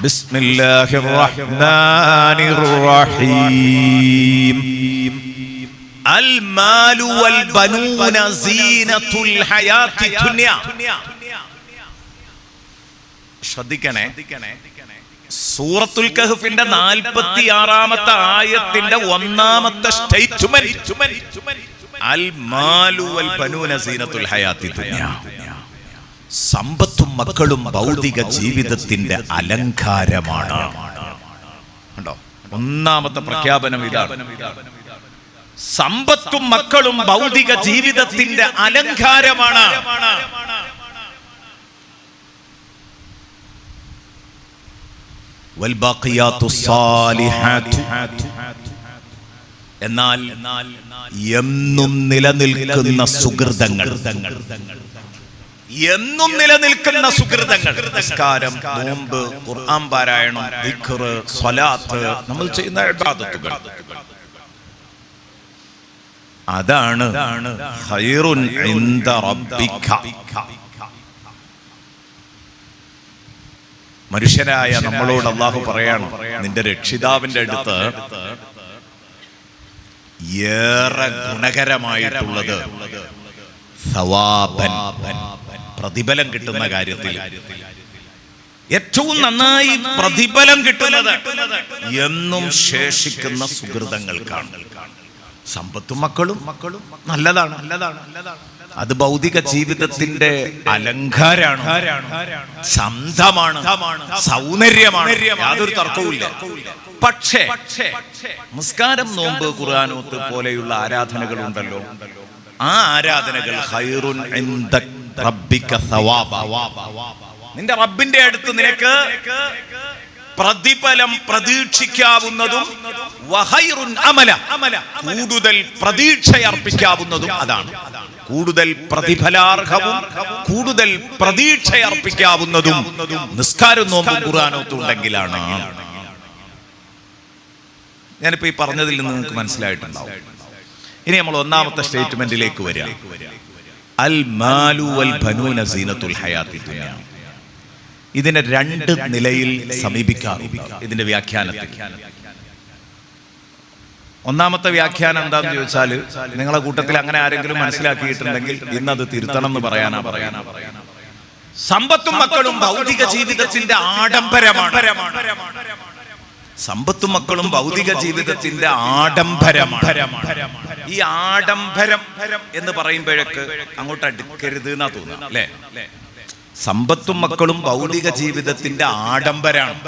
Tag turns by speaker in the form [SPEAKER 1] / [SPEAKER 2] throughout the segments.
[SPEAKER 1] ബിസ്മില്ലാഹിർ റഹ്മാനിർ റഹീം. അൽ മാലു വൽ ബനൂന സീനത്തുൽ ഹയാത്തി ദുനിയ. ശ്രദ്ധിക്കണേ, സൂറത്തുൽ കഹ്ഫിന്റെ 46-ാമത്തെ ആയത്തിന്റെ 1-ാമത്തെ സ്റ്റേറ്റ്മെന്റ് അൽ മാലു വൽ ബനൂന സീനത്തുൽ ഹയാത്തി ദുനിയ. സമ്പത്തും മക്കളും ഭൗതിക ജീവിതത്തിന്റെ അലങ്കാരമാണ്. കണ്ടോ, 1-ാമത്തെ പ്രഖ്യാപനം ഇതാണ്. സമ്പത്തും മക്കളും ഭൗതിക ജീവിതത്തിന്റെ അലങ്കാരമാണ്. എന്നാൽ എന്നും നിലനിൽക്കുന്ന സുഹൃതങ്ങൾ, എന്നും നിലനിൽക്കുന്ന സുഹൃതങ്ങൾ, നമസ്കാരം, നോമ്പ്, ഖുർആൻ പാരായണം, ദിക്ർ, സ്വലാത്ത്, നമ്മൾ ചെയ്യുന്ന ഇബാദത്തുകൾ, അതാണ് ഖൈറുൻ ഇൻദ റബ്ബിക. മനുഷ്യനായ നമ്മളോട് അല്ലാഹു പറയാണ്, നിന്റെ രക്ഷിതാവിന്റെ അടുത്ത് ഏറെ ഗുണകരമായിട്ടുള്ളത് സവാബൻ, പ്രതിഫലം കിട്ടുന്ന കാര്യത്തിൽ ഏറ്റവും നന്നായി പ്രതിഫലം കിട്ടുന്നത് എന്നും ശേഷിക്കുന്ന സുഹൃതങ്ങൾക്കാണ്. സമ്പത്തും മക്കളും നല്ലതാണ്, അത് ഭൗതിക ജീവിതത്തിന്റെ അലങ്കാരാണ്, ചന്തമാണ്, സൗന്ദര്യമാണ്, യാതൊരു തർക്കവുമില്ല. പക്ഷേ നമസ്കാരം, നോമ്പ്, ഖുർആനോത്ത് പോലെയുള്ള ആരാധനകൾ ഉണ്ടല്ലോ, ആ ആരാധനകൾ ഖൈറുൻ ഇൻദ റബ്ബിക സവാബ, നിന്റെ റബ്ബിന്റെ അടുത്ത് നിനക്ക് പ്രതിഫലം പ്രതീക്ഷിക്കാവുന്നതും വഖൈറുൻ അമല, കൂടുതൽ പ്രതീക്ഷയർപ്പിക്കാവുന്നതും അതാണ്. കൂടുതൽ പ്രതിഫലാർഹവും കൂടുതൽ പ്രതീക്ഷയർപ്പിക്കാവുന്നതും നിസ്കാരം, നോമ്പും ഖുർആനോത്തും ഉണ്ടെങ്കിലാണ്. ഞാനിപ്പോ ഈ പറഞ്ഞതിൽ നിന്ന് നിങ്ങൾക്ക് മനസ്സിലായിട്ടുണ്ടാവും. ഇനി നമ്മൾ 1-ാമത്തെ സ്റ്റേറ്റ്മെന്റിലേക്ക് വരിക. അൽ മാലു വൽ ബനൂന സീനത്തുൽ ഹയാത്തി ദുനിയ. ഇതിനെ 2 നിലയിൽ സമീപിക്കാറുണ്ട് ഇതിന്റെ വ്യാഖ്യാനത്തിൽ. 1-ാമത്തെ വ്യാഖ്യാനം എന്താന്ന് ചോദിച്ചാൽ, നിങ്ങളെ കൂട്ടത്തിൽ അങ്ങനെ ആരെങ്കിലും മനസ്സിലാക്കിയിട്ടുണ്ടെങ്കിൽ ഇന്നത് തിരുത്തണം എന്ന് പറയാനാ. സമ്പത്തും മക്കളും ഭൗതിക ജീവിതത്തിന്റെ ആഡംബരമാണ്. സമ്പത്തും മക്കളും ഭൗതിക ജീവിതത്തിന്റെ ആഡംബരമാണ്. ഈ ആഡംബരം എന്ന് പറയുമ്പോഴേക്ക് അങ്ങോട്ട് അടുക്കരുത് എന്നാ തോന്നുക, അല്ലേ? സമ്പത്തും മക്കളും ഭൗതിക ജീവിതത്തിന്റെ ആഡംബരമാണ്.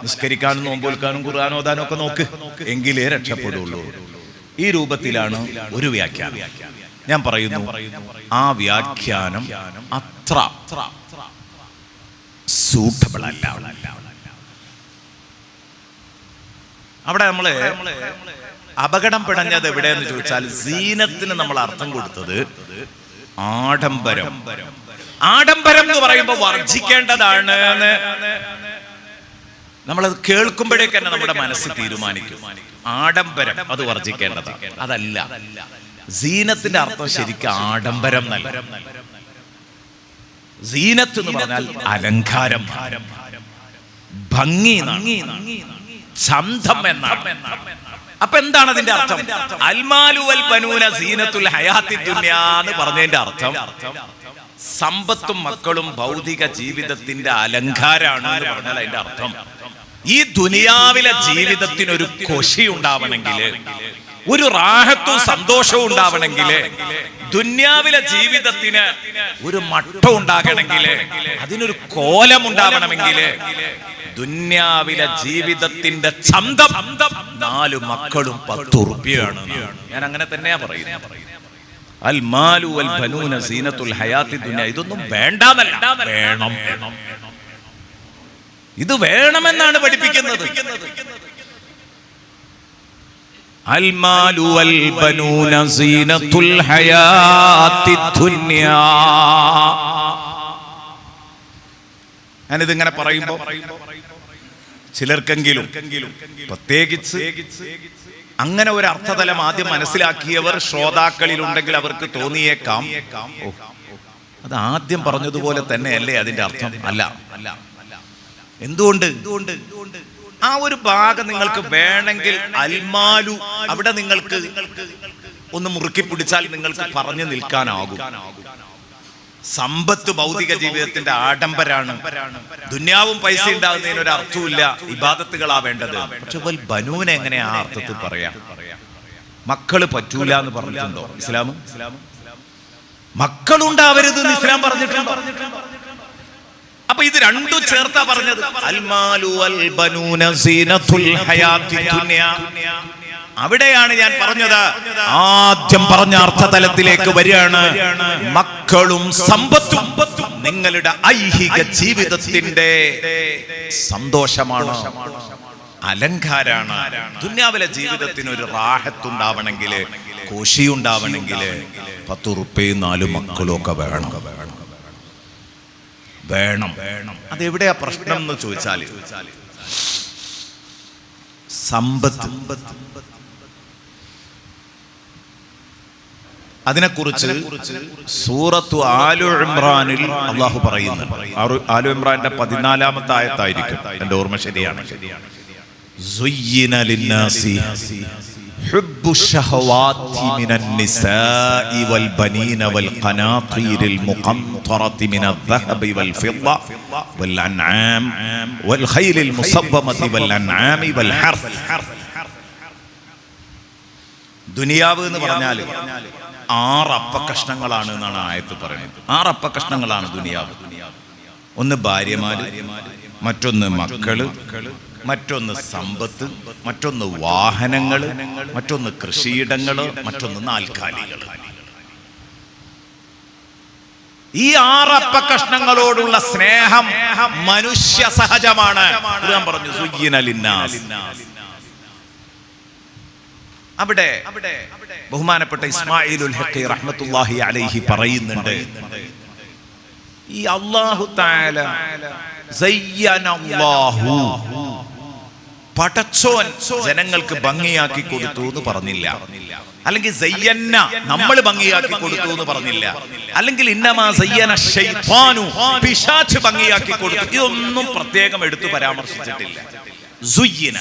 [SPEAKER 1] നിസ്കരിക്കാനും നോമ്പൊൽക്കാനും ഖുർആൻ ഓതാനും ഒക്കെ നോക്ക്, എങ്കിലേ രക്ഷപ്പെടുള്ളൂ. ഈ രൂപത്തിലാണ് ഒരു വ്യാഖ്യാനം. ഞാൻ പറയുന്നു, ആ വ്യാഖ്യാനം അത്ര സൂട്ടബിൾ അല്ല. അവിടെ നമ്മള് അപകടം പിടഞ്ഞത് എവിടെയെന്ന് ചോദിച്ചാൽ, സീനത്തിന് നമ്മൾ അർത്ഥം കൊടുത്തത് ആഡംബരം. ആഡംബരം എന്ന് പറയുമ്പോൾ വർജിക്കേണ്ടതാണ്. നമ്മളത് കേൾക്കുമ്പോഴേക്ക് തന്നെ നമ്മുടെ മനസ്സ് തീരുമാനിക്കും, ആഡംബരം അത് വർജിക്കേണ്ടതാണ്. അതല്ല, സീനത്തിന്റെ അർത്ഥം ശരിക്കും ആഡംബരം എന്നല്ല. സീനത്ത് എന്ന് പറഞ്ഞാൽ അലങ്കാരം, ഭംഗി, ചന്തം എന്നാണ്. അപ്പൊ എന്താണ് അതിന്റെ അർത്ഥം? അൽമാലു വൽ ബനൂന സീനത്തുൽ ഹയാത്തി ദുനിയ എന്ന് പറഞ്ഞതിന്റെ അർത്ഥം സമ്പത്തും മക്കളും ഭൗതിക ജീവിതത്തിന്റെ അലങ്കാരാണ് എന്ന് പറഞ്ഞാൽ അതിന്റെ അർത്ഥം, ഈ ദുനിയാവിലെ ജീവിതത്തിനൊരു കൊശി ഉണ്ടാവണമെങ്കിൽ, ഒരു റാഹത്തും സന്തോഷവും ഉണ്ടാവണമെങ്കിൽ, ദുന്യാവിലെ ജീവിതത്തിന് ഒരു മട്ടം ഉണ്ടാകണമെങ്കിൽ, അതിനൊരു കോലം ഉണ്ടാവണമെങ്കിൽ, ദുന്യാവിലെ ജീവിതത്തിന്റെ ചന്തം 4 മക്കളും 10 ഉറുപ്പികയാണ്. ഞാൻ അങ്ങനെ തന്നെയാ പറയുന്നത്. അൽ മാലു വൽ ബനൂന സീനത്തുൽ ഹയാത്തി ദുനിയ. ഇതൊന്നും വേണ്ടാന്നല്ല, വേണം. ഇത് വേണമെന്നാണ് പഠിപ്പിക്കുന്നത്. അൽ മാലു വൽ ബനൂന സീനത്തുൽ ഹയാത്തി ദുനിയ. ഞാനിതിങ്ങനെ പറയുമ്പോൾ ചിലർക്കെങ്കിലും, പ്രത്യേകിച്ച് അങ്ങനെ ഒരു അർത്ഥതലം ആദ്യം മനസ്സിലാക്കിയവർ ശ്രോതാക്കളിലുണ്ടെങ്കിൽ അവർക്ക് തോന്നിയേക്കാം, അത് ആദ്യം പറഞ്ഞതുപോലെ തന്നെയല്ലേ അതിന്റെ അർത്ഥം. അല്ല. എന്തുകൊണ്ട്? ആ ഒരു ഭാഗം നിങ്ങൾക്ക് വേണമെങ്കിൽ അൽമാലു അവിടെ നിങ്ങൾക്ക് ഒന്ന് മുറുക്കി പിടിച്ചാൽ നിങ്ങൾക്ക് പറഞ്ഞു നിൽക്കാനാകും. സമ്പത്ത് ഭൗതിക ജീവിതത്തിന്റെ ആഡംബരാണ്. ദുന്യാവും പൈസ ഉണ്ടാകുന്നതിന് ഒരു അർത്ഥമില്ല, ഇബാദത്തുകളാ വേണ്ടത്. പക്ഷെ ബനൂനെ എങ്ങനെ ആ അർത്ഥത്തിൽ പറയാം? മക്കള് പറ്റൂല എന്ന് പറഞ്ഞിട്ടുണ്ടോ ഇസ്ലാം? മക്കളുണ്ടാവരുത് എന്ന് ഇസ്ലാം പറഞ്ഞിട്ടുണ്ടോ? അപ്പൊ ഇത് രണ്ടും ചേർത്താ പറഞ്ഞത്. അൽമാലു വൽ ബനൂന സീനത്തുൽ ഹയാത്തി ദുനിയ. അവിടെയാണ് ഞാൻ പറഞ്ഞത്, ആദ്യം പറഞ്ഞ അർത്ഥതലത്തിലേക്ക് വരികയാണ്. മക്കളും സമ്പത്തും നിങ്ങളുടെ ഐഹിക ജീവിതത്തിന്റെ സന്തോഷമാണ്, അലങ്കാരാണ്. ദുന്യാവിലെ ജീവിതത്തിന് ഒരു റാഹത്തുണ്ടാവണമെങ്കിൽ, കോശിയുണ്ടാവണമെങ്കിൽ 10 ഉറുപ്പയും 4 മക്കളും ഒക്കെ വേണം. അതെവിടെയാ പ്രശ്നം എന്ന് ചോദിച്ചാൽ, സമ്പത്ത്. അതിനെക്കുറിച്ച് സൂറത്തു ആലു ഇമ്രാനിൽ അള്ളാഹു പറയുന്നു. ആലു ഇമ്രാന്റെ 14-ാമത്തെ ആയത്തായിരിക്കും എന്റെ ഓർമ്മ ശരിയാണ്. സുയ്യിന ലിന്നാസി ഹുബ്ബു ശഹവാതി മിനൻ നിസാഇ വൽ ബനീന വൽ ഖനാതീരിൽ മുഖന്തറതി മിനൽ ദഹബി വൽ ഫിദ്ദ വൽ അൻആം വൽ ഖൈലിൽ മുസവ്വമതി വൽ അൻആമി വൽ ഹർസ്. ദുനിയാവ് എന്ന് പറഞ്ഞാൽ 6 അപ്പക്കഷ്ണങ്ങളാണ് എന്നാണ് ആയത്ത് പറയുന്നത്. 6 അപ്പക്കഷ്ണങ്ങളാണ് ദുനിയാവ്. ഒന്ന് ഭാര്യമാര്, മറ്റൊന്ന് മക്കള്, മറ്റൊന്ന് സമ്പത്ത്, മറ്റൊന്ന് വാഹനങ്ങള്, മറ്റൊന്ന് കൃഷിയിടങ്ങള്, മറ്റൊന്ന് നാൽക്കാലികള്. ഈ 6 അപ്പക്കഷ്ണങ്ങളോടുള്ള സ്നേഹം മനുഷ്യ സഹജമാണ്. ഖുർആൻ പറഞ്ഞു സുയ്യിന ലിന്നാസ്. അവിടെ ബഹുമാനപ്പെട്ട ഇസ്മായിലുൽ ഹഖി റഹ്മത്തുള്ളാഹി അലൈഹി പറയുന്നുണ്ട്, ഈ അല്ലാഹു തആല സയ്യനല്ലാഹു, പടച്ചോൻ ജനങ്ങൾക്ക് ഭംഗിയാക്കി കൊടുത്തു എന്ന് പറഞ്ഞില്ല. അല്ലെങ്കിൽ സയ്യന്ന, നമ്മൾ ഭംഗിയാക്കി കൊടുത്തു എന്ന് പറഞ്ഞില്ല. അല്ലെങ്കിൽ ഇന്നമാ സയ്യന ശൈത്താനു, പിശാച് ഭംഗിയാക്കി കൊടുത്തു. ഇതൊന്നും പ്രത്യേകം എടുത്തു പരാമർശിച്ചിട്ടില്ല. സുയ്യിന,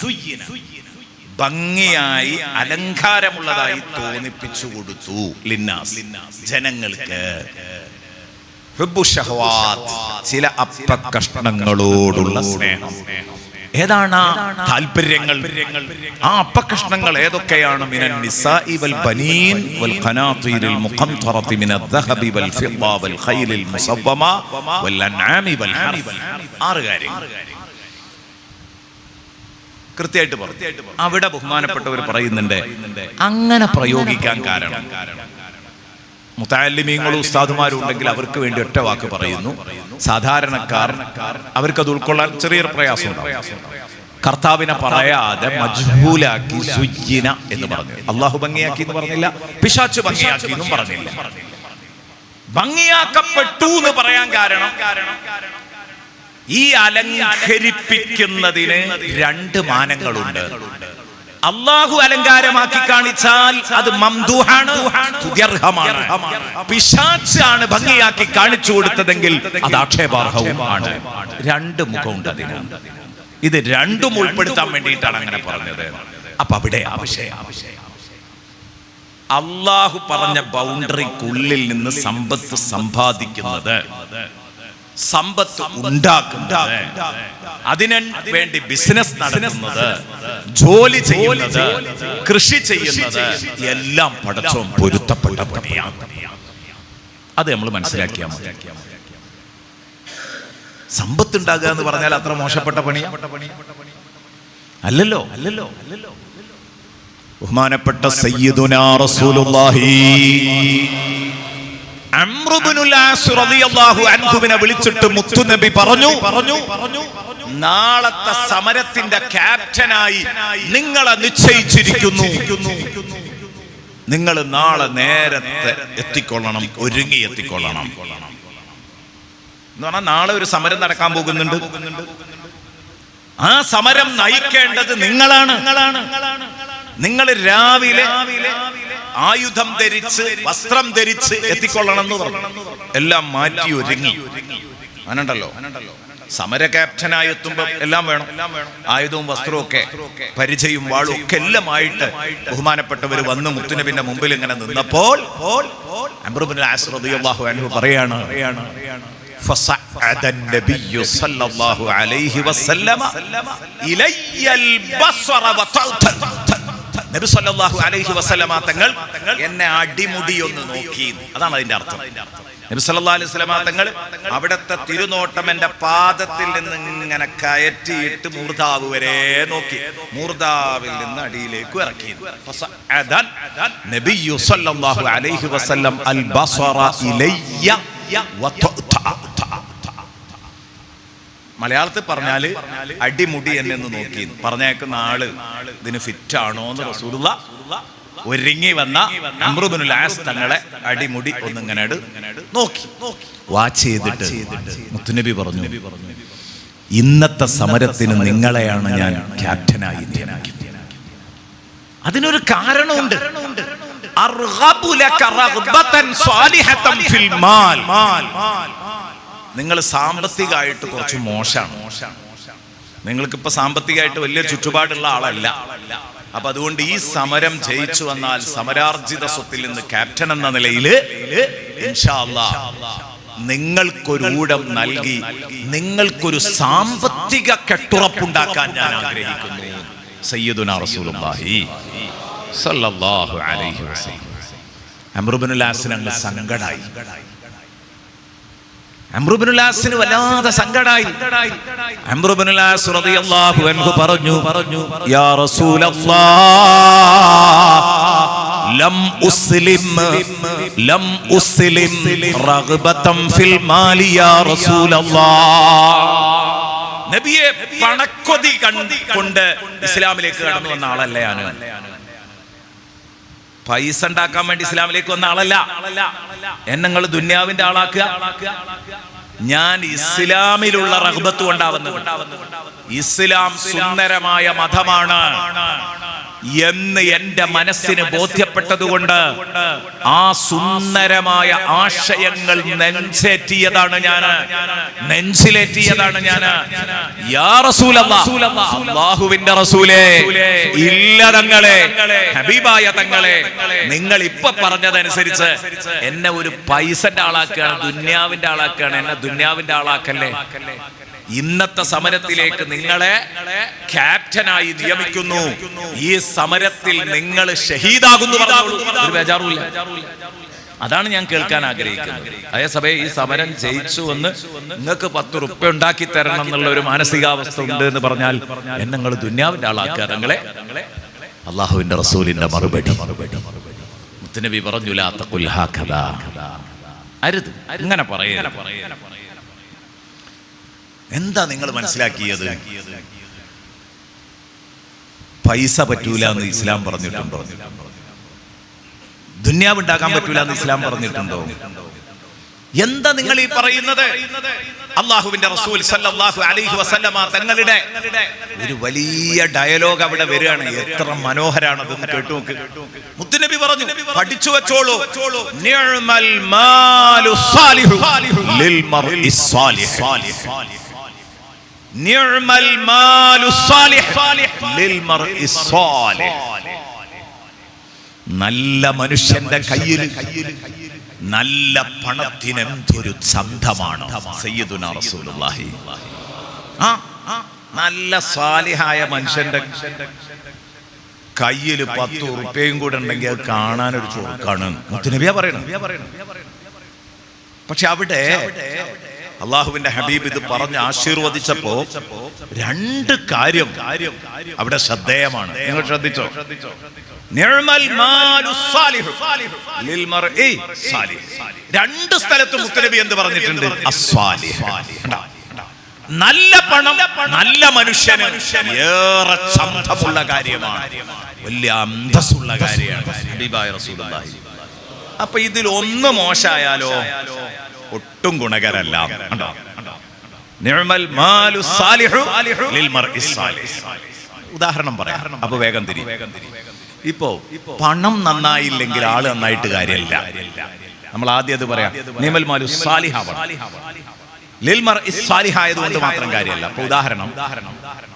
[SPEAKER 1] ഭംഗിയായി അലങ്കാരമുള്ളതായി തോന്നിപ്പിച്ചു കൊടുത്തു. ലിന്നാസ്, ജനങ്ങൾക്ക്. ഹുബ്ബു ശഹവാത്ത്, ചില അപ്പക്കഷ്ണങ്ങളോടുള്ള സ്നേഹം. ഏതാണ് താല്പര്യങ്ങൾ? ആ അപ്പക്കഷ്ണങ്ങൾ ഏതൊക്കെയാണ്? മിനൻ നിസാഇ വൽ ബനീൻ വൽ ഖനാതീരിൽ മുഖന്തറതി മിനൽ ദഹബി വൽ ഫിദ്ദ വൽ ഖൈലിൽ മുസവ്വമ വൽ അൻആമി വൽ ഹർസ്. 6 കാര്യങ്ങൾ കൃത്യമായിട്ട് പറഞ്ഞു. അവിടെ ബഹുമാനപ്പെട്ടവർ പറയുന്നുണ്ട്, അങ്ങനെ പ്രയോഗിക്കാൻ കാരണം മുതഅല്ലിമീങ്ങളും ഉസ്താദുമാരും ഉണ്ടെങ്കിൽ അവർക്ക് വേണ്ടി ഒറ്റ വാക്ക് പറയുന്നു. സാധാരണക്കാർ അവർക്കത് ഉൾക്കൊള്ളാൻ ചെറിയൊരു പ്രയാസമുണ്ടാവും. കർത്താവിനെ പറയാതെ മജ്ഹൂലാക്കി സുയ്യിന എന്ന് പറഞ്ഞു. അള്ളാഹു ഭംഗിയാക്കി എന്ന് പറഞ്ഞില്ല, പിശാച് ഭംഗിയാക്കി എന്നും പറഞ്ഞില്ല. ഭംഗിയാക്കപ്പെട്ടു എന്ന് പറയാൻ കാരണം ഈ അലങ്കരിപ്പിക്കുന്നതിന് 2 മാനങ്ങളുണ്ട്. അല്ലാഹു അലങ്കാരമാക്കി കാണിച്ചാൽ അത് മംദൂഹാണ്, സ്തുത്യർഹമാണ്. പിശാചാണ് ഭംഗിയാക്കി കാണിച്ചു കൊടുത്തതെങ്കിൽ അത് ആക്ഷേപാർഹവുമാണ്. 2 മുഖമുണ്ട് അതിന്. ഇത് 2ഉം ഉൾപ്പെടുത്താൻ വേണ്ടിയിട്ടാണ് അങ്ങനെ പറഞ്ഞത്. അപ്പൊ അവിടെ അല്ലാഹു പറഞ്ഞ ബൗണ്ടറിക്കുള്ളിൽ നിന്ന് സമ്പത്ത് സമ്പാദിക്കുന്നത്, സമ്പത്ത് ഉണ്ടാക്കുന്നത്, അതിനു വേണ്ടി ബിസിനസ് നടത്തുന്നത്, ജോലി ചെയ്യുന്നത്, കൃഷി ചെയ്യുന്നത് എല്ലാം പടച്ചോൻ പൊരുത്തപ്പെട്ട പണിയാണ്. അത് നമ്മൾ മനസ്സിലാക്കിയാൽ മതി. സമ്പത്ത് ഉണ്ടാകുക എന്ന് പറഞ്ഞാൽ അത്ര മോശപ്പെട്ട പണിയാ? അല്ലല്ലോ. ബഹുമാനപ്പെട്ട സയ്യിദുനാ റസൂലുള്ളാഹി അംറു ഇബ്നുൽ ആസ് റളിയല്ലാഹു അൻഹുവിനെ വിളിച്ചിട്ട് മുത്തുനബി പറഞ്ഞു, നാളത്തെ സമരത്തിന്റെ ക്യാപ്റ്റനായി നിങ്ങളെ നിശ്ചയിച്ചിരിക്കുന്നു. നിങ്ങൾ നാളെ നേരത്തെ എത്തിക്കൊള്ളണം, ഒരുങ്ങി എത്തിക്കൊള്ളണം എന്ന് പറഞ്ഞാൽ നാളെ ഒരു സമരം നടക്കാൻ പോകുന്നുണ്ട്. ആ സമരം നയിക്കേണ്ടത് നിങ്ങളാണ്. നിങ്ങൾ രാവിലെ ആയുധം ധരിച്ച് വസ്ത്രം ധരിച്ച് എത്തിക്കൊള്ളണം എന്ന് പറഞ്ഞു. എല്ലാം മാറ്റി ഒരുങ്ങി. അങ്ങനെയുണ്ടല്ലോ, സമര ക്യാപ്റ്റനായി എത്തുമ്പോൾ എല്ലാം വേണം. ആയുധവും വസ്ത്രവും ഒക്കെ, പരിചയവും വാളും ഒക്കെ എല്ലാമായിട്ട് ബഹുമാനപ്പെട്ടവർ വന്ന് മുത്തുനബിന്റെ മുമ്പിൽ ഇങ്ങനെ നിന്നപ്പോൾ അംർ ഇബ്നുൽ ആസ് റളിയല്ലാഹു അൻഹു പറയാണ്, ഫസഅദ നബിയ്യു സല്ലല്ലാഹു അലൈഹി വസല്ലമ ഇലയ്യൽ ബസ്റ വതഅത. നബി സല്ലല്ലാഹു അലൈഹി വസല്ലമ തങ്ങൾ എന്നെ അടിമുടി ഒന്ന് നോക്കി. അതാണ് അതിന്റെ അർത്ഥം. നബി സല്ലല്ലാഹു അലൈഹി വസല്ലമ തങ്ങൾ അവിടുത്തെ തിരുനോട്ടം എന്റെ പാദത്തിൽ നിന്ന് ഇങ്ങനെ കയറ്റിയിട്ട് മൂർധാവ് വരെ നോക്കി. മൂർധാവിൽ നിന്ന് അടിയിലേക്ക് ഇറക്കി. ഫസഅദൻ നബിയ്യു സല്ലല്ലാഹു അലൈഹി വസല്ലം അൽ ബസ്റ ഇലയ്യ വതഅത. മലയാളത്തിൽ പറഞ്ഞാല് അടിമുടി എന്നെ ഒന്ന് നോക്കി. പറഞ്ഞേക്കുന്ന ആള് ഇതിന് ഫിറ്റ് ആണോ എന്ന് റസൂലുള്ള ഒരുങ്ങി വന്ന അംർ ഇബ്നുൽ ആസ് തങ്ങളെ അടിമുടി ഒന്നിങ്ങനെ നോക്കി. വാച്ച് ചെയ്തിട്ട് മുത്തുനബി പറഞ്ഞു, ഇന്നത്തെ സമരത്തിന് നിങ്ങളെയാണ് ഞാൻ ക്യാപ്റ്റനായി നിയമിക്കുന്നത്. അതിനൊരു കാരണമുണ്ട്. നിങ്ങൾ സാമ്പത്തികമായിട്ട് കുറച്ച് മോശമാണ്. നിങ്ങൾക്കിപ്പോ സാമ്പത്തികമായിട്ട് വലിയ ചുറ്റുപാടുള്ള ആളല്ല. അപ്പൊ അതുകൊണ്ട് ഈ സമരം ജയിച്ചു വന്നാൽ സമരാർജിത സ്വത്തിൽ നിന്ന് ക്യാപ്റ്റൻ എന്ന നിലയിൽ ഇൻഷാ അല്ലാഹ് നിങ്ങൾക്കൊരു ഊഴം നൽകി നിങ്ങൾക്കൊരു സാമ്പത്തിക കെട്ടുറപ്പുണ്ടാക്കാൻ ഞാൻ ആഗ്രഹിക്കുന്നു. സയ്യിദുനാ റസൂലുള്ളാഹി സല്ലല്ലാഹു അലൈഹി വസല്ലം. അംർ ഇബ്നുൽ ആസിന് അങ്ങ് സങ്കടായി. അംർ ഇബ്നുൽ ആസിന് വല്ലാതെ സങ്കടായി. അംർ ഇബ്നുൽ ആസ് റളിയല്ലാഹു അൻഹു പറഞ്ഞു, യാ റസൂലല്ലാഹ് ലം ഉസ്ലിം റഗ്ബതൻ ഫിൽ മാലി യാ റസൂലല്ലാഹ്. നബിയെ, പണക്കൊതി കൊണ്ട് ഇസ്ലാമിലേക്ക് കടന്നു വന്ന ആളല്ല ഞാൻ. പൈസ ഉണ്ടാക്കാൻ വേണ്ടി ഇസ്ലാമിലേക്ക് വന്ന ആളല്ല. എന്നെ നിങ്ങൾ ദുന്യാവിന്റെ ആളാക്കുക. ഞാൻ ഇസ്ലാമിലുള്ള റഗ്ബത്ത് കൊണ്ടാവുന്നത്. ഇസ്ലാം സുന്ദരമായ മതമാണ് എന്ന് എന്റെ മനസ്സിന് ബോധ്യപ്പെട്ടതുകൊണ്ട് ആ സുന്ദരമായ ആശയങ്ങൾ നെഞ്ചേറ്റിയതാണ് ഞാൻ, നെഞ്ചിലേറ്റിയതാണ് ഞാൻ. യാ റസൂലല്ലാഹ്, അല്ലാഹുവിന്റെ റസൂലേ, ഇല്ല തങ്ങളെ, ഹബീബായ തങ്ങളെ, നിങ്ങൾ ഇപ്പൊ പറഞ്ഞതനുസരിച്ച് എന്നെ ഒരു പൈസന്റെ ആളാക്കുകയാണ്, ദുന്യാവിന്റെ ആളാക്കുകയാണ്. എന്നെ ദുന്യാവിന്റെ ആളാക്കല്ലേ. ഇന്നത്തെ സമരത്തിലേക്ക് നിങ്ങളെ ക്യാപ്റ്റനായി നിയമിക്കുന്നു. ഈ സമരത്തിൽ നിങ്ങൾ ഷഹീദാകുന്നു. ഒരു ബേജാറുമില്ല. അതാണ് ഞാൻ കേൾക്കാൻ ആഗ്രഹിക്കുന്നത്. അതേസമയം ഈ സമരം ജയിച്ചു എന്ന് നിങ്ങൾക്ക് 10 റുപ്യ ഉണ്ടാക്കി തരണം എന്നുള്ള ഒരു മാനസികാവസ്ഥ ഉണ്ട് എന്ന് പറഞ്ഞാൽ എന്നെ നിങ്ങൾ ദുന്യാവിന്റെ ആളാക്കുക തങ്ങളെ. അള്ളാഹുവിന്റെ റസൂലിന്റെ മറുപടി മുത്തുനബി പറഞ്ഞു, ലാ തഖുൽ ഹകദാ, അരുത്, ഇങ്ങനെ പറയരുത്. എന്താ നിങ്ങൾ മനസ്സിലാക്കിയത്? പൈസ പറ്റൂല എന്ന് ഇസ്ലാം പറഞ്ഞിട്ടുണ്ടോ? ദുന്യാവ് ഉണ്ടാക്കാൻ പറ്റൂല എന്ന് ഇസ്ലാം പറഞ്ഞിട്ടുണ്ടോ? എന്താ നിങ്ങൾ ഈ പറയുന്നത്? അല്ലാഹുവിന്റെ റസൂൽ സല്ലല്ലാഹു അലൈഹി വസല്ലമ തങ്ങളുടെ ഒരു വലിയ ഡയലോഗ് അവിടെ വരികയാണ്. എത്ര മനോഹരാണതെന്ന് കേട്ടു നോക്ക്. മുത്തുനബി പറഞ്ഞു, പഠിച്ചു വെച്ചോളൂ, നിഅ്മൽ മാലു സാലിഹു ലിൽ മർഇ സാലിഹ്. നിഅ്മൽ മാലു സാലിഹ് ലിൽ മർഇ സാലിഹ്. നല്ല മനുഷ്യന്റെ കയ്യിൽ നല്ല പണത്തിന് എന്തൊരു ചന്തമാണ്. സയ്യിദുനാ റസൂലുള്ളാഹി. നല്ല സാലിഹായ മനുഷ്യന്റെ കയ്യിൽ 10 റുപ്യയും കൂടെ ഉണ്ടെങ്കിൽ അത് കാണാനൊരു ചുരുക്കാണ്. മുത്തുനബിയാ പറയണം. പക്ഷെ അവിടെ അള്ളാഹുവിന്റെ ഹബീബ് ഇത് പറഞ്ഞ് ആശീർവദിച്ചപ്പോ 2 കാര്യം അവിടെ ശ്രദ്ധേയമാണ്. നിങ്ങൾ ശ്രദ്ധിച്ചോ? നിഅ്മൽ മാലു സാലിഹു ലിൽ മർഇ സാലിഹ്. 2 സ്ഥലത്ത് മുത്തുനബി എന്ത് പറഞ്ഞിട്ടുണ്ട്? അസ്സാലിഹ്. നല്ല പണം നല്ല മനുഷ്യന് ഏറെ ചന്തമുള്ള കാര്യമാണ്, വലിയ അന്തസ്സുള്ള കാര്യമാണ്. ഹബീബായ റസൂലുള്ളാഹി. അപ്പൊ ഇതിൽ ഒന്ന് മോശമായാലോ ഒട്ടും ഗുണകരമല്ല. നിഅ്മൽ മാലു സാലിഹു ലിൽ മർഇ സാലിഹ്. ഉദാഹരണം പറയാം, അപ്പൊ വേഗം തിരി. ഇപ്പോ പണം നന്നായില്ലെങ്കിൽ ആള് നന്നായിട്ട് കാര്യമില്ല. നമ്മൾ ആദ്യം അത് പറയാം. നിമൽ മാലു സാലിഹ ലിൽ മർഇ സാലിഹ ആയതുകൊണ്ട് മാത്രം കാര്യമല്ല. അപ്പൊ ഉദാഹരണം,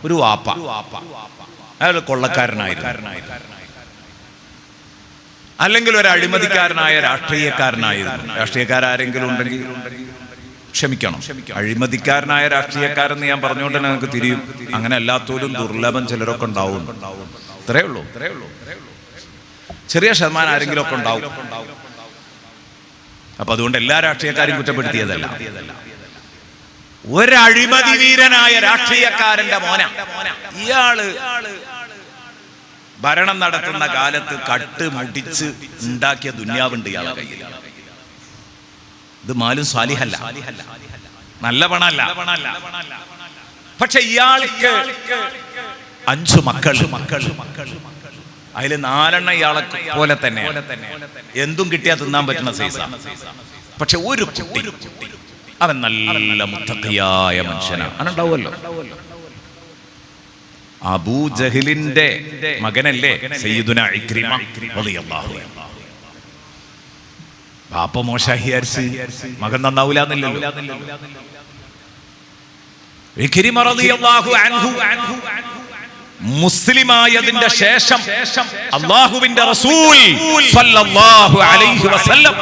[SPEAKER 1] ഒരു വാപ്പ, അയാൾ കൊള്ളക്കാരനായിരുന്നു, അല്ലെങ്കിൽ ഒരു അഴിമതിക്കാരനായ രാഷ്ട്രീയക്കാരനായിരുന്നു. രാഷ്ട്രീയക്കാരെങ്കിലും ഉണ്ടെങ്കിൽ ക്ഷമിക്കണം. അഴിമതിക്കാരനായ രാഷ്ട്രീയക്കാരെന്ന് ഞാൻ പറഞ്ഞുകൊണ്ട് തന്നെ നിങ്ങൾക്ക് തിരിയും. അങ്ങനെ അല്ലാത്തവരും ദുർലഭം ചിലരൊക്കെ ഉണ്ടാവും. ഇത്രയേ ഉള്ളൂ. ചെറിയ ശതമാനം ആരെങ്കിലും ഒക്കെ ഉണ്ടാവും. അപ്പൊ അതുകൊണ്ട് എല്ലാ രാഷ്ട്രീയക്കാരും കുറ്റപ്പെടുത്തിയതല്ല. ഒരഴിമതി വീരനായ രാഷ്ട്രീയക്കാരന്റെ മോന, ഇയാള് ഭരണം നടത്തുന്ന കാലത്ത് കട്ട് മുടിച്ച് ഉണ്ടാക്കിയ ദുന്യാവുണ്ട് ഇയാളെ കയ്യിൽ. ഇത് മാലും സാലിഹല്ല, നല്ല പണല്ല. പക്ഷെ ഇയാൾക്ക് 5 മക്കൾ, അതിൽ 4 ഇയാളെ പോലെ തന്നെ, എന്തും കിട്ടിയാൽ തിന്നാൻ പറ്റുന്ന സൈസാ. പക്ഷെ ഒരു കുട്ടി, അവൻ നല്ല മുത്തഖിയായ മനുഷ്യനാണ്. അതുണ്ടാവുമല്ലോ. അബൂജഹലിന്റെ മകനല്ലേ സയ്യിദുന ഇക്രിമ റളിയല്ലാഹു അൻഹു. ബാപ്പ മോശാഹിയാരിച്ച് മകൻ നന്നാവൂലെന്നല്ലോ. ഇക്രിമ റളിയല്ലാഹു അൻഹു മുസ്ലിമായതിന്റെ ശേഷം അല്ലാഹുവിന്റെ റസൂൽ സ്വല്ലല്ലാഹു അലൈഹി വസല്ലം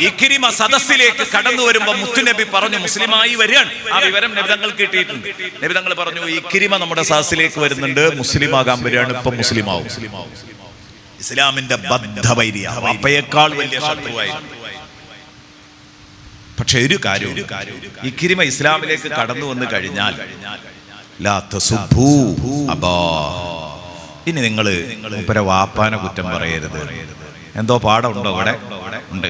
[SPEAKER 1] ഇക്രിമ സദസ്സിലേക്ക് കടന്നു വരുമ്പോൾ മുത്തുനബി പറഞ്ഞു മുസ്ലിമായി വരികയാണ്. ആ വിവരം നബിതങ്ങൾ കിട്ടിയിട്ടുണ്ട്. നബിതങ്ങൾ പറഞ്ഞു ഇക്രിമ നമ്മുടെ സദസ്സിലേക്ക് വരുന്നുണ്ട്, മുസ്ലിമാകാൻ വരികയാണ്, ഇപ്പൊ മുസ്ലിമാവും. ഇസ്ലാമിന്റെ ബദ്ധവൈരിയ, അപ്പയേക്കാൾ വലിയ ശത്രുവായിരുന്നു. പക്ഷെ ഒരു കാര്യം, ഇക്രിമ ഇസ്ലാമിലേക്ക് കടന്നു വന്നു കഴിഞ്ഞാൽ ഇനി നിങ്ങൾ മൂപ്പരെ വാപ്പാനെ കുറ്റം പറയരുത്. എന്തോ പാഠമുണ്ടോ അവിടെ? ഉണ്ട്.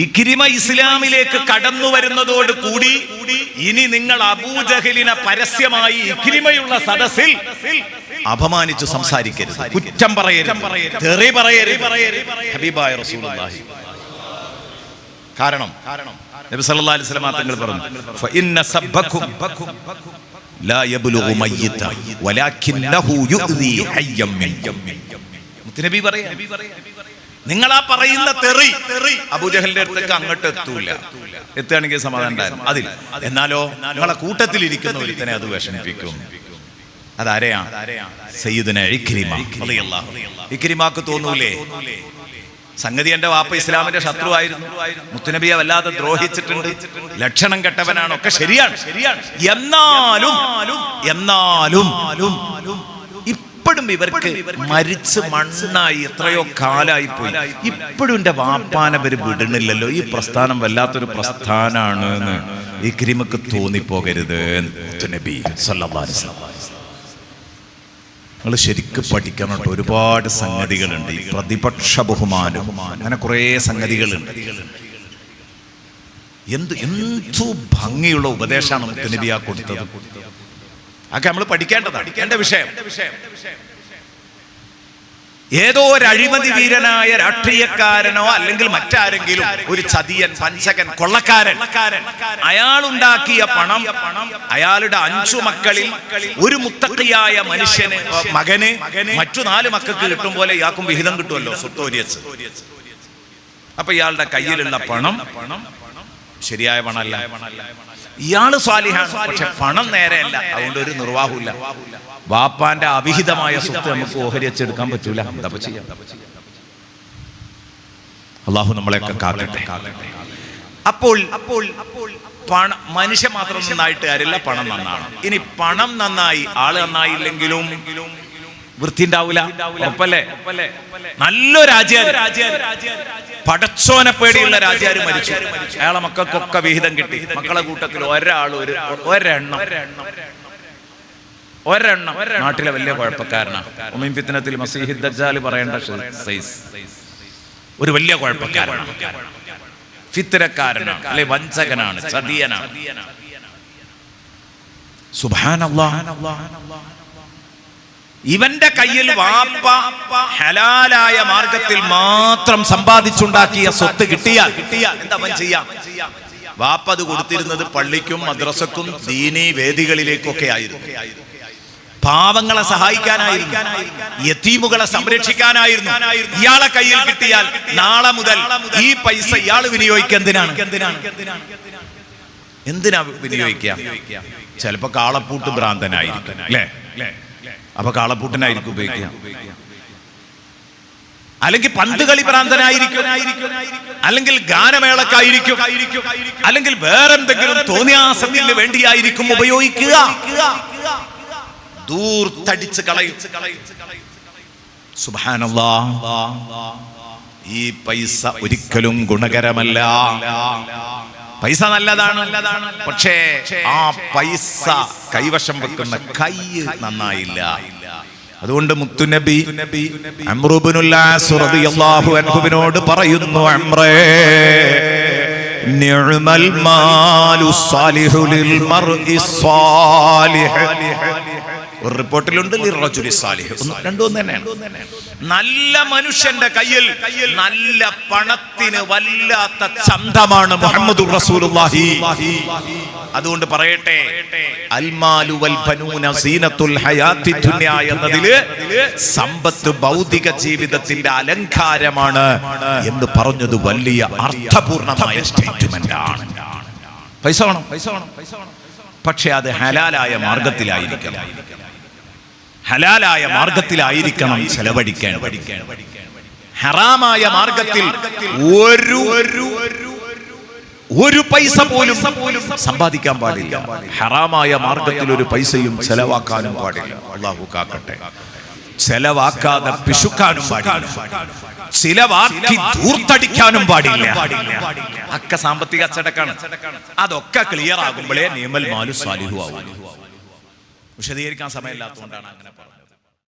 [SPEAKER 1] ഇക്രിമ ഇസ്ലാമിലേക്ക് കടന്നു വരുന്നതോട് കൂടി ഇനി നിങ്ങൾ അബൂജഹലിനെ പരസ്യമായി ഇക്രിമയുള്ള സദസ്സിൽ അപമാനിച്ചു സംസാരിക്കരുത്, കുറ്റം പറയരുത്, തെറി പറയരുത്. ഹബീബായ റസൂലുള്ളാഹി കാരണം നബി സല്ലല്ലാഹു അലൈഹി വസല്ലം തങ്ങൾ പറഞ്ഞു ഫഇന്ന സബ്ബകും ലാ യബ്ലുഗു മയ്യിത വലാകിന്നഹു യുഅ്ദി ഹയ്യം മിൻകും. മുത്തനബി പറയാ, നിങ്ങൾ ആ പറയുന്ന തെറി അബൂജഹലിന്റെ അടുത്തേക്ക് അങ്ങോട്ട് എത്തൂല. എത്തുകയാണെങ്കിൽ സമാധാനം ഉണ്ടായിരുന്നു അതിൽ. എന്നാലോ നിങ്ങളെ കൂട്ടത്തിലിരിക്കുന്ന ഒരുത്തനെ അത് വിഷമിപ്പിക്കും. അതാരെയാ? സയ്യിദുന ഇക്രിമ റളിയല്ലാഹു അൻഹു. ഇക്രിമാക്ക് തോന്നൂലേ സംഗതി എന്റെ വാപ്പ ഇസ്ലാമിന്റെ ശത്രുവായിരുന്നു, മുത്തുനബിയെ വല്ലാതെ ദ്രോഹിച്ചിട്ടുണ്ട്, ലക്ഷണം കെട്ടവനാണ്, ഒക്കെ ശരിയാണ്. എന്നാലും ഇപ്പോഴും ഇവർക്ക് മരിച്ച് മണ്ണായി എത്രയോ കാലായി പോയി. ഇപ്പോഴും എന്റെ വാപ്പാനെ ഇവര് വിടണില്ലല്ലോ. ഈ പ്രസ്ഥാനം വല്ലാത്തൊരു പ്രസ്ഥാനാണ് എന്ന് ഇക്രിമക്ക് തോന്നിപ്പോകരുത്. മുത്തുനബി സല്ലല്ലാഹു അലൈഹി വസല്ലം നിങ്ങൾ ശരിക്കും പഠിക്കണം കേട്ടോ. ഒരുപാട് സംഗതികളുണ്ട്. ഈ പ്രതിപക്ഷ ബഹുമാനം, അങ്ങനെ കുറെ സംഗതികളുണ്ട്. എന്തു ഭംഗിയുള്ള ഉപദേശമാണ് മുത്തുനബിയാ കൊടുത്തത്. അതൊക്കെ നമ്മൾ പഠിക്കേണ്ടതാണ്. എന്റെ വിഷയം ഏതോ ഒരു അഴിമതി വീരനായ രാഷ്ട്രീയക്കാരനോ അല്ലെങ്കിൽ മറ്റാരെങ്കിലും, ഒരു ചതിയൻ, വഞ്ചകൻ, കൊള്ളക്കാരൻ, അയാളുണ്ടാക്കിയ പണം അയാളുടെ 5 മക്കളിൽ ഒരു മുത്തഖിയായ മനുഷ്യന് മകന് മറ്റു 4 മക്കൾക്ക് കിട്ടും പോലെ ഇയാൾക്കും വിഹിതം കിട്ടുമല്ലോ, സ്വത്തോരിയച്ച്. അപ്പൊ ഇയാളുടെ കയ്യിലുള്ള പണം ശരിയായ പണമല്ല. ഇയാള് സ്വാലിഹാണ്, പക്ഷെ പണം നേരെയല്ല. അതുകൊണ്ട് ഒരു നിർവാഹമില്ല. വാപ്പാന്റെ അവിഹിതമായ സ്വത്ത് നമുക്ക് ഓഹരിച്ചെടുക്കാൻ പറ്റൂല. എന്താ ചെയ്യാം? അള്ളാഹു നമ്മളെയൊക്കെ കാക്കട്ടെ. അപ്പോൾ മനുഷ്യ മാത്രം നന്നായിട്ട് കാര്യമില്ല, പണം നന്നാണ്. ഇനി പണം നന്നായി, ആള് നന്നായില്ലെങ്കിലും വൃത്തി ഉണ്ടാവൂല. ഒപ്പല്ലേ? നല്ലൊരു രാജ്യാര്, പടച്ചോനെ പേടിയുള്ള രാജ്യാര് മരിച്ചു, അയാളെ മക്കൾക്കൊക്കെ വിഹിതം കിട്ടി. മക്കളെ കൂട്ടത്തിൽ ഒരെണ്ണം നാട്ടിലെ വലിയ കുഴപ്പക്കാരനാണ്. ഉമ്മീൻ ഫിത്നത്തിൽ മസീഹ് ദജ്ജാൽ പറയേണ്ട സൈസ് ഒരു വലിയ കുഴപ്പക്കാരനാണ്, ഫിത്നക്കാരനാണ്, അല്ലെ വഞ്ചകനാണ്, ചതിയനാണ്. സുബ്ഹാനല്ലാഹ്. ഇവന്റെ കയ്യിൽ വാപ്പ ഹലാലായ മാർഗത്തിൽ മാത്രം സമ്പാദിച്ചുണ്ടാക്കിയ സ്വത്ത് കിട്ടിയാൽ എന്താ അവൻ ചെയ്യാം? വാപ്പ അത് കൊടുത്തിരുന്നത് പള്ളിക്കും മദ്രസക്കും ദീനീ വേദികളിലേക്കൊക്കെ ആയിരുന്നു. പാവങ്ങളെ സഹായിക്കാനായിരുന്നു, യതീമുകളെ സംരക്ഷിക്കാനായിരുന്നു. ഇയാളെ കയ്യിൽ കിട്ടിയാൽ നാളെ മുതൽ ഈ പൈസ ഇയാൾ വിനിയോഗിക്കുക എന്തിനാ വിനിയോഗിക്കുക? ചിലപ്പോ കാളപ്പൂട്ട് ഭ്രാന്തനായിരിക്കും അല്ലേ? അപ്പൊ കാളപ്പൂട്ടിനായിരിക്കും ഉപയോഗിക്കുക. അല്ലെങ്കിൽ പന്ത് കളി ഭ്രാന്തനായിരിക്കും, അല്ലെങ്കിൽ ഗാനമേളക്കായിരിക്കും, അല്ലെങ്കിൽ വേറെന്തെങ്കിലും തോന്നിയാസത്തിന് വേണ്ടിയായിരിക്കും ഉപയോഗിക്കുക. ദൂർത്തടിച്ച് കളയും. സുബ്ഹാനല്ലാഹ്, ഈ പൈസ ഒരിക്കലും ഗുണകരമല്ല. പൈസ നല്ലതാണ്, പക്ഷേ ആ പൈസ കൈവശം വെക്കുന്ന കൈ നന്നായില്ല. അതുകൊണ്ട് മുത്തുനബി അംർ ഇബ്നുൽ ആസ് റളിയല്ലാഹു അൻഹുവിനോട് പറയുന്നു, അംറേ, നിഅമൽ മാലു സാലിഹു ലിൽ മർഇ സാലിഹ്. ഒരു റിപ്പോർട്ടിലുണ്ട് ലിർറജുലി സാലിഹ്. രണ്ടും തന്നെയാണ്. നല്ല മനുഷ്യന്റെ കയ്യിൽ നല്ല പണത്തിന് വല്ലാത്ത ചന്തമാണ് മുഹമ്മദുർ റസൂലുള്ളാഹി. അതുകൊണ്ട് പറയട്ടെ, അൽമാലു വൽ ബനൂന സീനത്തുൽ ഹയാത്തി ദുനിയ എന്നതില് സമ്പത്ത് ഭൗതിക ജീവിതത്തിന്റെ അലങ്കാരമാണ് എന്ന് പറഞ്ഞത് വലിയ അർത്ഥപൂർണമായ സ്റ്റേറ്റ്മെന്റ് ആണ്. പൈസ വേണം, പക്ഷെ അത് ഹലാലായ മാർഗത്തിലായിരിക്കണം. ഹലാലായ മാർഗത്തിലായിരിക്കണം ചെലവഴിക്കാൻ. ഹറാമായ മാർഗത്തിൽ ഒരു പൈസ പോലും സമ്പാദിക്കാൻ പാടില്ല. ഹറാമായ മാർഗത്തിൽ ഒരു പൈസയും ചെലവാക്കാനും പാടില്ല. അല്ലാഹു കാക്കട്ടെ. ചെലവാക്കാതെ പിശുക്കാനും പാടില്ല, ചിലവാക്കി ധൂർത്തടിക്കാനും പാടില്ല. ഒക്കെ സാമ്പത്തിക അച്ചടക്കാണ്. അതൊക്കെ ക്ലിയർ ആകുമ്പോഴേ നിയമൽ മാലു സാലിഹു ആവും. വിശദീകരിക്കാൻ സമയമില്ലാത്തതുകൊണ്ടാണ് അങ്ങനെ പറഞ്ഞത്.